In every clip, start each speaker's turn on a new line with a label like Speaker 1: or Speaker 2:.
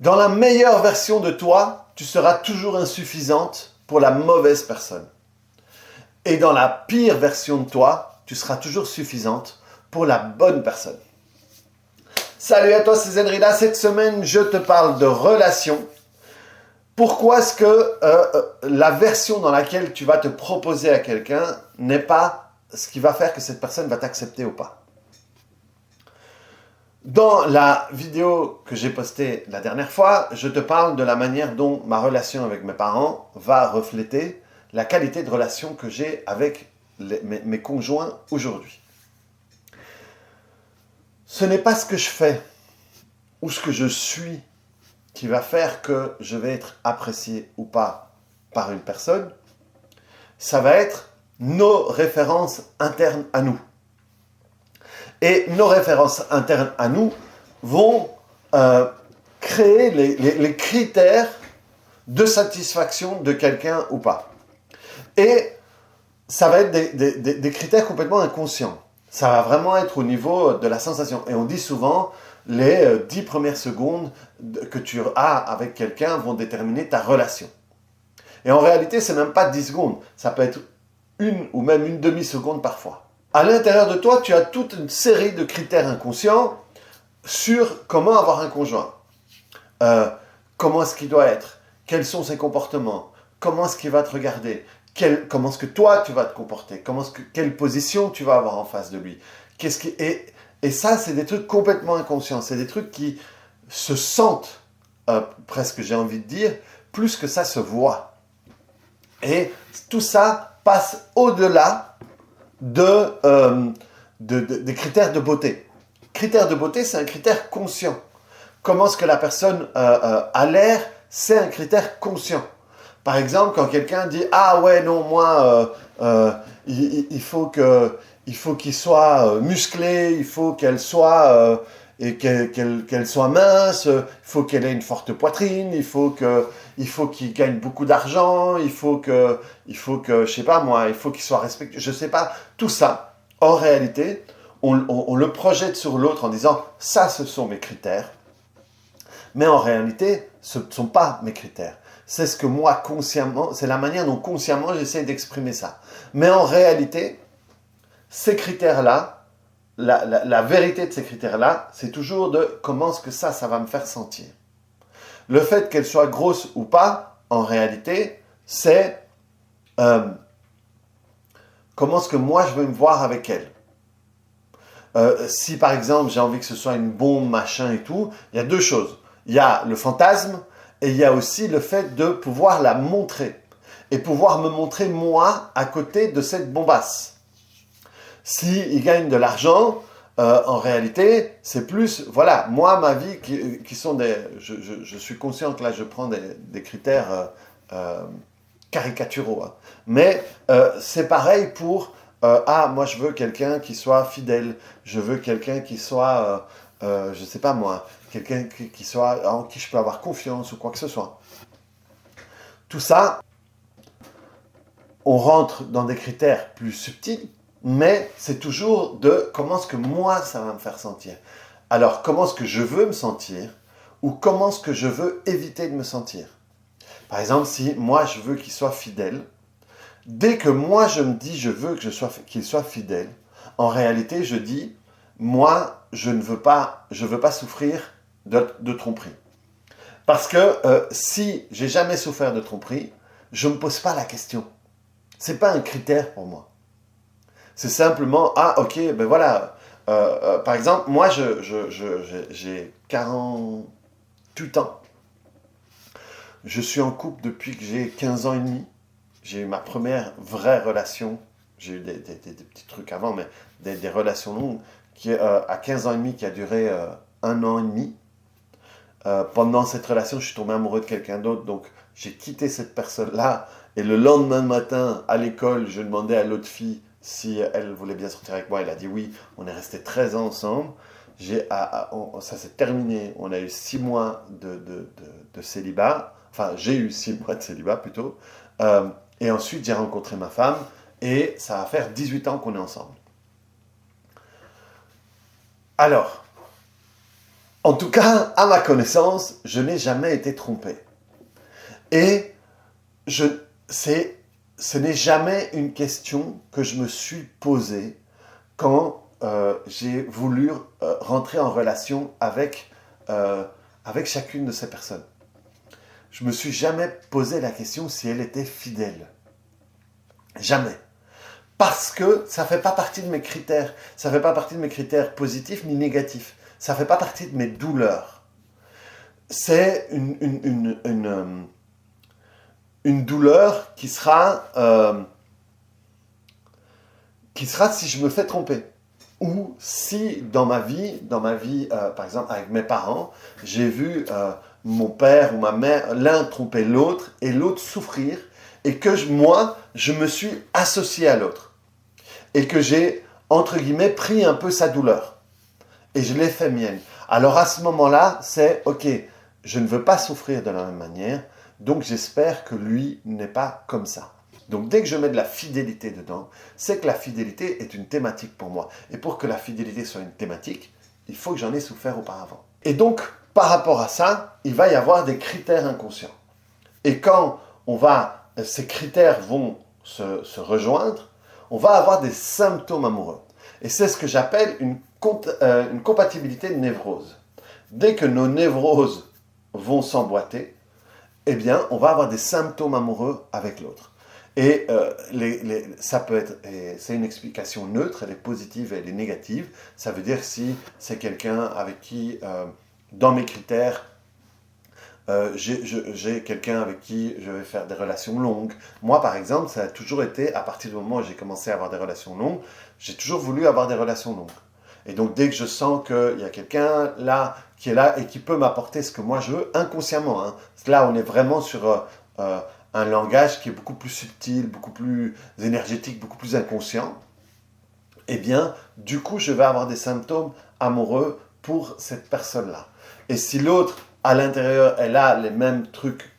Speaker 1: Dans la meilleure version de toi, tu seras toujours insuffisante pour la mauvaise personne. Et dans la pire version de toi, tu seras toujours suffisante pour la bonne personne. Salut à toi, c'est Zenrida. Cette semaine, je te parle de relations. Pourquoi est-ce que la version dans laquelle tu vas te proposer à quelqu'un n'est pas ce qui va faire que cette personne va t'accepter ou pas? Dans la vidéo que j'ai postée la dernière fois, je te parle de la manière dont ma relation avec mes parents va refléter la qualité de relation que j'ai avec mes conjoints aujourd'hui. Ce n'est pas ce que je fais ou ce que je suis qui va faire que je vais être apprécié ou pas par une personne. Ça va être nos références internes à nous. Et nos références internes à nous vont créer les critères de satisfaction de quelqu'un ou pas. Et ça va être des critères complètement inconscients. Ça va vraiment être au niveau de la sensation. Et on dit souvent, les 10 premières secondes que tu as avec quelqu'un vont déterminer ta relation. Et en réalité, c'est même pas 10 secondes. Ça peut être une ou même une demi-seconde parfois. À l'intérieur de toi, tu as toute une série de critères inconscients sur comment avoir un conjoint. Comment est-ce qu'il doit être? Quels sont ses comportements? Comment est-ce qu'il va te regarder? Comment est-ce que toi, tu vas te comporter? Quelle position tu vas avoir en face de lui? Et ça, c'est des trucs complètement inconscients. C'est des trucs qui se sentent, presque j'ai envie de dire, plus que ça se voit. Et tout ça passe au-delà des critères de beauté. Critère de beauté, c'est un critère conscient. Comment est-ce que la personne a l'air, c'est un critère conscient. Par exemple, quand quelqu'un dit « Ah ouais, non, moi, il faut qu'il soit musclé, il faut qu'elle soit, qu'elle soit mince, il faut qu'elle ait une forte poitrine, il faut qu'il gagne beaucoup d'argent, il faut que, je sais pas moi, il faut qu'il soit respecté, je sais pas. » Tout ça, en réalité, on le projette sur l'autre en disant « Ça, ce sont mes critères. » Mais en réalité, ce ne sont pas mes critères. C'est ce que moi, consciemment, c'est la manière dont consciemment j'essaie d'exprimer ça. Mais en réalité, ces critères-là, la vérité de ces critères-là, c'est toujours de comment est-ce que ça va me faire sentir. Le fait qu'elle soit grosse ou pas, en réalité, c'est comment est-ce que moi je veux me voir avec elle. Si par exemple j'ai envie que ce soit une bombe, machin et tout, il y a deux choses. Il y a le fantasme et il y a aussi le fait de pouvoir la montrer. Et pouvoir me montrer moi à côté de cette bombasse. S'il gagne de l'argent, en réalité, c'est plus, voilà, moi, ma vie, qui sont des... Je suis conscient que là, je prends des critères caricaturaux. Hein. Mais c'est pareil pour, moi, je veux quelqu'un qui soit fidèle. Je veux quelqu'un qui soit, je sais pas moi, quelqu'un qui soit, en qui je peux avoir confiance ou quoi que ce soit. Tout ça, on rentre dans des critères plus subtils, mais c'est toujours de comment est-ce que moi, ça va me faire sentir. Alors, comment est-ce que je veux me sentir ou comment est-ce que je veux éviter de me sentir. Par exemple, si moi, je veux qu'il soit fidèle, dès que moi, je me dis je veux qu'il soit fidèle, en réalité, je dis, moi, je veux pas souffrir de tromperie. Parce que si j'ai jamais souffert de tromperie, je ne me pose pas la question. C'est pas un critère pour moi. C'est simplement, ok, ben voilà. Par exemple, moi, j'ai 48 ans. Je suis en couple depuis que j'ai 15 ans et demi. J'ai eu ma première vraie relation. J'ai eu des petits trucs avant, mais des relations longues à 15 ans et demi qui a duré 1 an et demi. Pendant cette relation, je suis tombé amoureux de quelqu'un d'autre, donc j'ai quitté cette personne-là. Et le lendemain matin, à l'école, je demandais à l'autre fille si elle voulait bien sortir avec moi. Elle a dit oui. On est restés 13 ans ensemble. Ça s'est terminé. On a eu 6 mois de célibat. Enfin, j'ai eu 6 mois de célibat plutôt. Et ensuite, j'ai rencontré ma femme. Et ça va faire 18 ans qu'on est ensemble. Alors, En tout cas, à ma connaissance, je n'ai jamais été trompé. Et ce n'est jamais une question que je me suis posée quand j'ai voulu rentrer en relation avec chacune de ces personnes. Je me suis jamais posé la question si elle était fidèle. Jamais. Parce que ça ne fait pas partie de mes critères. Ça ne fait pas partie de mes critères positifs ni négatifs. Ça ne fait pas partie de mes douleurs. C'est une douleur qui sera si je me fais tromper. Ou si dans ma vie, par exemple avec mes parents, j'ai vu mon père ou ma mère, l'un tromper l'autre et l'autre souffrir, et que moi, je me suis associé à l'autre. Et que j'ai, entre guillemets, pris un peu sa douleur. Et je l'ai fait mienne. Alors à ce moment-là, c'est, ok, je ne veux pas souffrir de la même manière, donc j'espère que lui n'est pas comme ça. Donc dès que je mets de la fidélité dedans, c'est que la fidélité est une thématique pour moi. Et pour que la fidélité soit une thématique, il faut que j'en ai souffert auparavant. Et donc, par rapport à ça, il va y avoir des critères inconscients. Et quand ces critères vont se rejoindre, on va avoir des symptômes amoureux. Et c'est ce que j'appelle une compatibilité de névrose. Dès que nos névroses vont s'emboîter, eh bien, on va avoir des symptômes amoureux avec l'autre. Et ça peut être, c'est une explication neutre, elle est positive et elle est négative. Ça veut dire si c'est quelqu'un avec qui, dans mes critères, j'ai quelqu'un avec qui je vais faire des relations longues. Moi, par exemple, ça a toujours été, à partir du moment où j'ai commencé à avoir des relations longues, j'ai toujours voulu avoir des relations longues. Et donc, dès que je sens qu'il y a quelqu'un là, qui est là et qui peut m'apporter ce que moi je veux, inconsciemment, hein. Là, on est vraiment sur un langage qui est beaucoup plus subtil, beaucoup plus énergétique, beaucoup plus inconscient. Eh bien, du coup, je vais avoir des symptômes amoureux pour cette personne-là. Et si l'autre, à l'intérieur, elle a les mêmes trucs,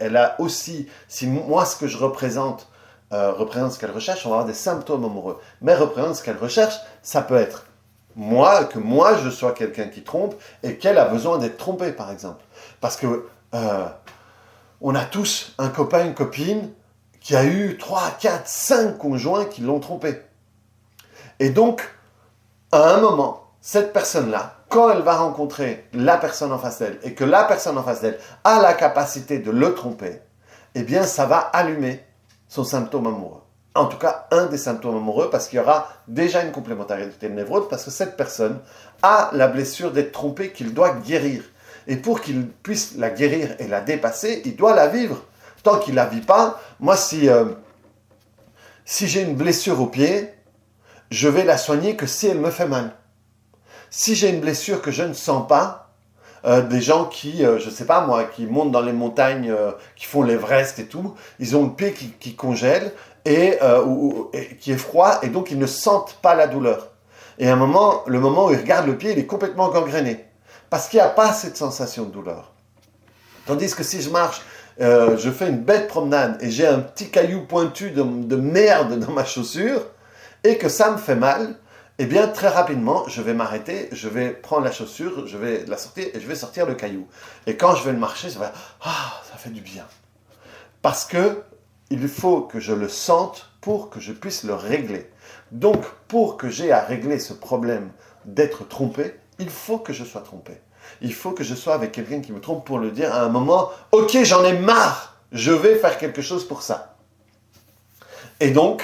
Speaker 1: elle a aussi, si moi, ce que je représente ce qu'elle recherche, on va avoir des symptômes amoureux. Mais représente ce qu'elle recherche, ça peut être que moi, je sois quelqu'un qui trompe et qu'elle a besoin d'être trompée, par exemple. Parce que on a tous un copain, une copine qui a eu 3, 4, 5 conjoints qui l'ont trompé. Et donc, à un moment, cette personne-là, quand elle va rencontrer la personne en face d'elle et que la personne en face d'elle a la capacité de le tromper, eh bien, ça va allumer son symptôme amoureux. En tout cas, un des symptômes amoureux, parce qu'il y aura déjà une complémentarité de névrose, parce que cette personne a la blessure d'être trompée qu'il doit guérir. Et pour qu'il puisse la guérir et la dépasser, il doit la vivre. Tant qu'il ne la vit pas, moi, si j'ai une blessure au pied, je vais la soigner que si elle me fait mal. Si j'ai une blessure que je ne sens pas, des gens qui, je ne sais pas moi, qui montent dans les montagnes, qui font l'Everest et tout, ils ont le pied qui congèle et qui est froid et donc ils ne sentent pas la douleur. Et à un moment, le moment où ils regardent le pied, il est complètement gangréné. Parce qu'il n'y a pas cette sensation de douleur. Tandis que si je marche, je fais une belle promenade et j'ai un petit caillou pointu de merde dans ma chaussure et que ça me fait mal, eh bien très rapidement, je vais m'arrêter, je vais prendre la chaussure, je vais la sortir et je vais sortir le caillou. Et quand je vais le marcher, ça fait du bien. Parce que il faut que je le sente pour que je puisse le régler. Donc, pour que j'ai à régler ce problème d'être trompé, il faut que je sois trompé. Il faut que je sois avec quelqu'un qui me trompe pour le dire à un moment, ok, j'en ai marre, je vais faire quelque chose pour ça. Et donc,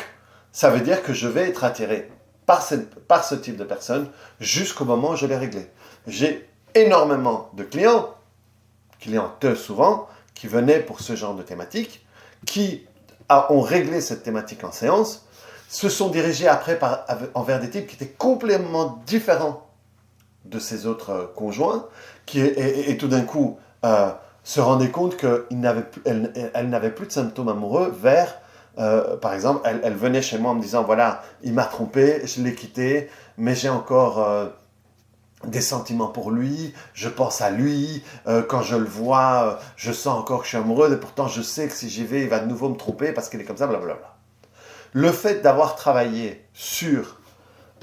Speaker 1: ça veut dire que je vais être attiré par ce type de personne jusqu'au moment où je l'ai réglé. J'ai énormément de clientes souvent, qui venaient pour ce genre de thématique, qui ont réglé cette thématique en séance, se sont dirigés après envers des types qui étaient complètement différents de ses autres conjoints, et tout d'un coup se rendaient compte qu'elle n'avait plus de symptômes amoureux par exemple, elle venait chez moi en me disant, voilà, il m'a trompé, je l'ai quitté, mais j'ai encore des sentiments pour lui, je pense à lui, quand je le vois, je sens encore que je suis amoureux, et pourtant je sais que si j'y vais, il va de nouveau me tromper parce qu'il est comme ça, blablabla. Le fait d'avoir travaillé sur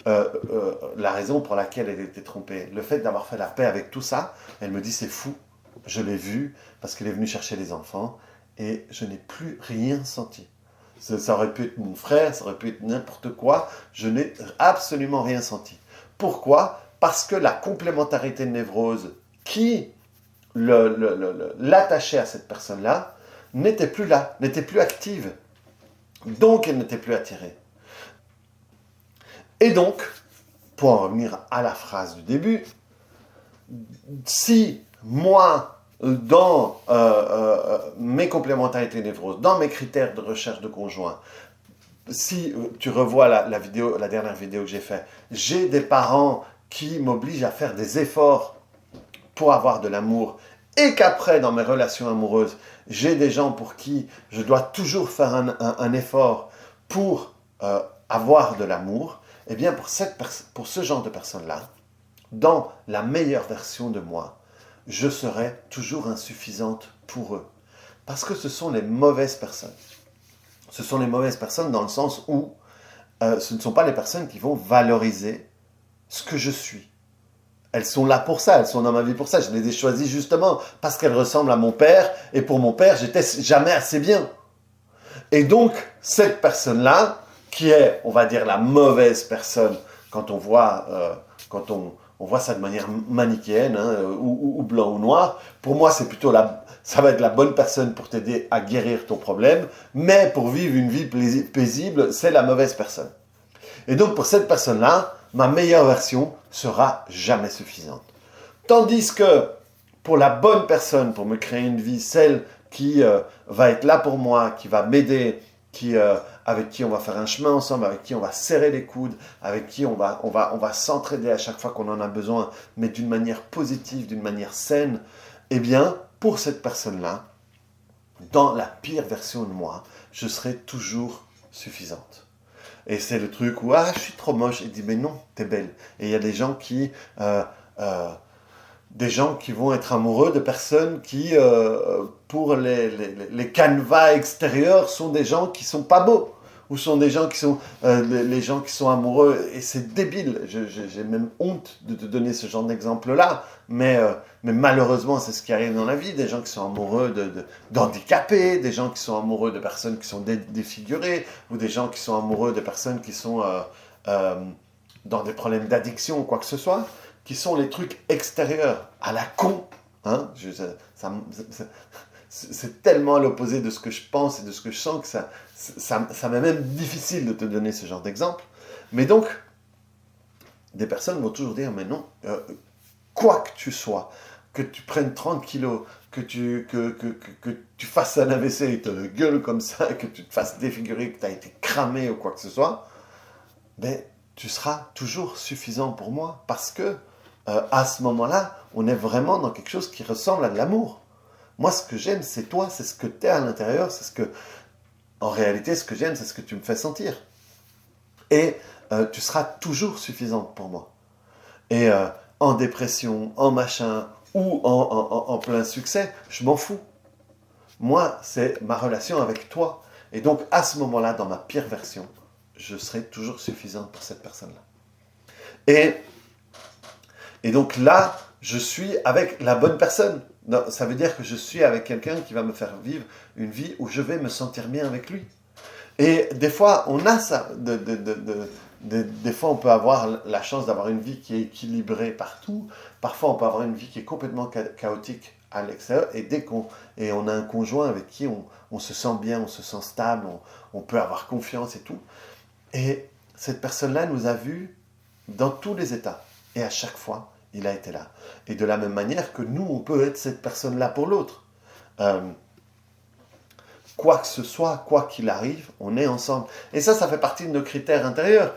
Speaker 1: la raison pour laquelle elle était trompée. Le fait d'avoir fait la paix avec tout ça, elle me dit c'est fou, je l'ai vu parce qu'elle est venue chercher les enfants et je n'ai plus rien senti. Ça aurait pu être mon frère, ça aurait pu être n'importe quoi, je n'ai absolument rien senti. Pourquoi ? Parce que la complémentarité de névrose qui l'attachait à cette personne-là n'était plus là, n'était plus active. Donc elle n'était plus attirée. Et donc, pour en revenir à la phrase du début, si moi, dans mes complémentarités névroses, dans mes critères de recherche de conjoint, si tu revois la dernière vidéo que j'ai faite, j'ai des parents qui m'obligent à faire des efforts pour avoir de l'amour, et qu'après, dans mes relations amoureuses, j'ai des gens pour qui je dois toujours faire un effort pour avoir de l'amour, eh bien pour ce genre de personnes-là, dans la meilleure version de moi, je serai toujours insuffisante pour eux. Parce que ce sont les mauvaises personnes. Ce sont les mauvaises personnes dans le sens où ce ne sont pas les personnes qui vont valoriser ce que je suis. Elles sont là pour ça, elles sont dans ma vie pour ça. Je les ai choisies justement parce qu'elles ressemblent à mon père, et pour mon père, j'étais jamais assez bien. Et donc, cette personne-là, qui est, on va dire, la mauvaise personne, quand on voit ça de manière manichéenne, ou blanc ou noir, pour moi, c'est plutôt ça va être la bonne personne pour t'aider à guérir ton problème, mais pour vivre une vie paisible, c'est la mauvaise personne. Et donc, pour cette personne-là, ma meilleure version sera jamais suffisante. Tandis que pour la bonne personne, pour me créer une vie, celle qui va être là pour moi, qui va m'aider, avec qui on va faire un chemin ensemble, avec qui on va serrer les coudes, avec qui on va s'entraider à chaque fois qu'on en a besoin, mais d'une manière positive, d'une manière saine, eh bien, pour cette personne-là, dans la pire version de moi, je serai toujours suffisante. Et c'est le truc où, je suis trop moche. Il dit, mais non, t'es belle. Et il y a des gens qui vont être amoureux de personnes qui, pour les canevas extérieurs, sont des gens qui sont pas beaux. Ou sont des gens qui sont, les gens qui sont amoureux. Et c'est débile. J'ai même honte de te donner ce genre d'exemple-là. Mais malheureusement, c'est ce qui arrive dans la vie. Des gens qui sont amoureux d'handicapés, des gens qui sont amoureux de personnes qui sont défigurées, ou des gens qui sont amoureux de personnes qui sont dans des problèmes d'addiction ou quoi que ce soit, qui sont les trucs extérieurs à la con. Hein, c'est tellement à l'opposé de ce que je pense et de ce que je sens que ça m'est même difficile de te donner ce genre d'exemple. Mais donc, des personnes vont toujours dire, mais non, quoi que tu sois, que tu prennes 30 kilos, que tu fasses un AVC et te le gueule comme ça, que tu te fasses défigurer, que tu as été cramé ou quoi que ce soit, ben, tu seras toujours suffisant pour moi, parce que à ce moment-là, on est vraiment dans quelque chose qui ressemble à de l'amour. Moi, ce que j'aime, c'est toi, c'est ce que tu es à l'intérieur, en réalité, ce que j'aime, c'est ce que tu me fais sentir. Et tu seras toujours suffisante pour moi. Et en dépression, en machin, ou en plein succès, je m'en fous. Moi, c'est ma relation avec toi. Et donc, à ce moment-là, dans ma pire version, je serai toujours suffisante pour cette personne-là. Et donc là, je suis avec la bonne personne. Non, ça veut dire que je suis avec quelqu'un qui va me faire vivre une vie où je vais me sentir bien avec lui. Et des fois, on a ça. Des fois, on peut avoir la chance d'avoir une vie qui est équilibrée partout. Parfois, on peut avoir une vie qui est complètement chaotique à l'extérieur. Et on a un conjoint avec qui on se sent bien, on se sent stable, on peut avoir confiance et tout. Et cette personne-là nous a vus dans tous les états. Et à chaque fois, il a été là. Et de la même manière que nous, on peut être cette personne-là pour l'autre. Quoi que ce soit, quoi qu'il arrive, on est ensemble. Et ça fait partie de nos critères intérieurs.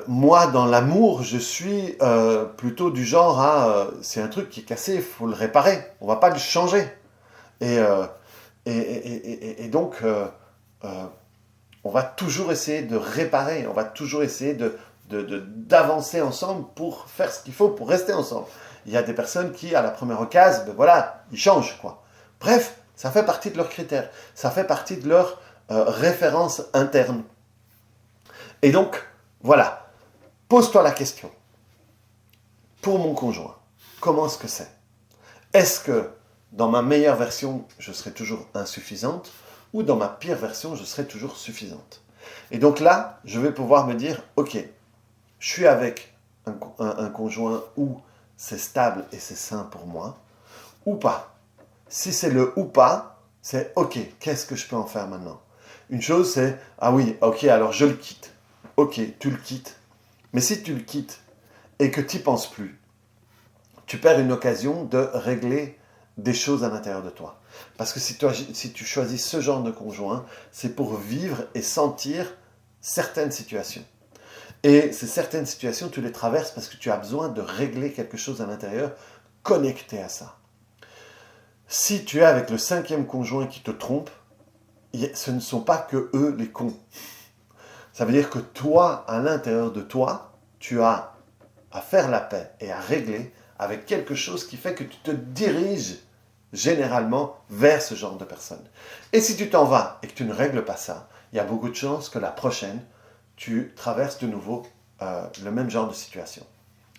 Speaker 1: Moi, dans l'amour, je suis plutôt du genre à... c'est un truc qui est cassé, il faut le réparer. On ne va pas le changer. Et donc... on va toujours essayer de réparer, on va toujours essayer d'avancer ensemble pour faire ce qu'il faut pour rester ensemble. Il y a des personnes qui, à la première occasion, ben voilà, ils changent, quoi. Bref, ça fait partie de leurs critères, ça fait partie de leur référence interne. Et donc, voilà, pose-toi la question. Pour mon conjoint, comment est-ce que c'est? Est-ce que dans ma meilleure version, je serai toujours insuffisante ou dans ma pire version, je serai toujours suffisante? Et donc là, je vais pouvoir me dire, ok, je suis avec un conjoint où c'est stable et c'est sain pour moi, ou pas. Si c'est le ou pas, c'est ok, qu'est-ce que je peux en faire maintenant? Une chose c'est, ah oui, ok, alors je le quitte. Ok, tu le quittes. Mais si tu le quittes et que tu n'y penses plus, tu perds une occasion de régler des choses à l'intérieur de toi. Parce que si tu choisis ce genre de conjoint, c'est pour vivre et sentir certaines situations. Et ces certaines situations, tu les traverses parce que tu as besoin de régler quelque chose à l'intérieur connecté à ça. Si tu es avec le 5e conjoint qui te trompe, ce ne sont pas que eux les cons. Ça veut dire que toi, à l'intérieur de toi, tu as à faire la paix et à régler avec quelque chose qui fait que tu te diriges généralement vers ce genre de personne. Et si tu t'en vas et que tu ne règles pas ça, il y a beaucoup de chances que la prochaine, tu traverses de nouveau le même genre de situation.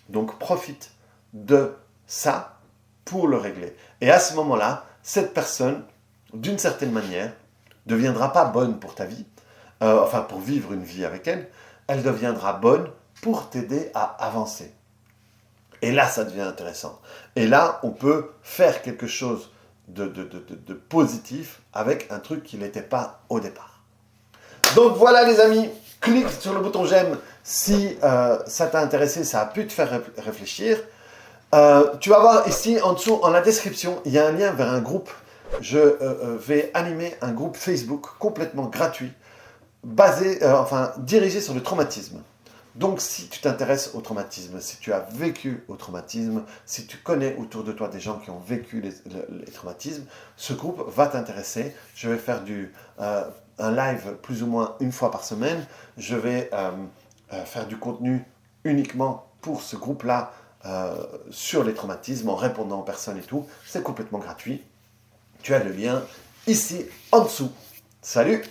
Speaker 1: Donc profite de ça pour le régler. Et à ce moment-là, cette personne, d'une certaine manière, ne deviendra pas bonne pour ta vie, enfin pour vivre une vie avec elle, elle deviendra bonne pour t'aider à avancer. Et là, ça devient intéressant. Et là, on peut faire quelque chose de positif avec un truc qui n'était pas au départ. Donc voilà les amis, clique sur le bouton j'aime si ça t'a intéressé, ça a pu te faire réfléchir. Tu vas voir ici en dessous, en la description, il y a un lien vers un groupe. Je vais animer un groupe Facebook complètement gratuit, dirigé sur le traumatisme. Donc si tu t'intéresses au traumatisme, si tu as vécu au traumatisme, si tu connais autour de toi des gens qui ont vécu les traumatismes, ce groupe va t'intéresser. Je vais faire un live plus ou moins une fois par semaine. Je vais faire du contenu uniquement pour ce groupe-là sur les traumatismes en répondant aux personnes et tout. C'est complètement gratuit. Tu as le lien ici en dessous. Salut!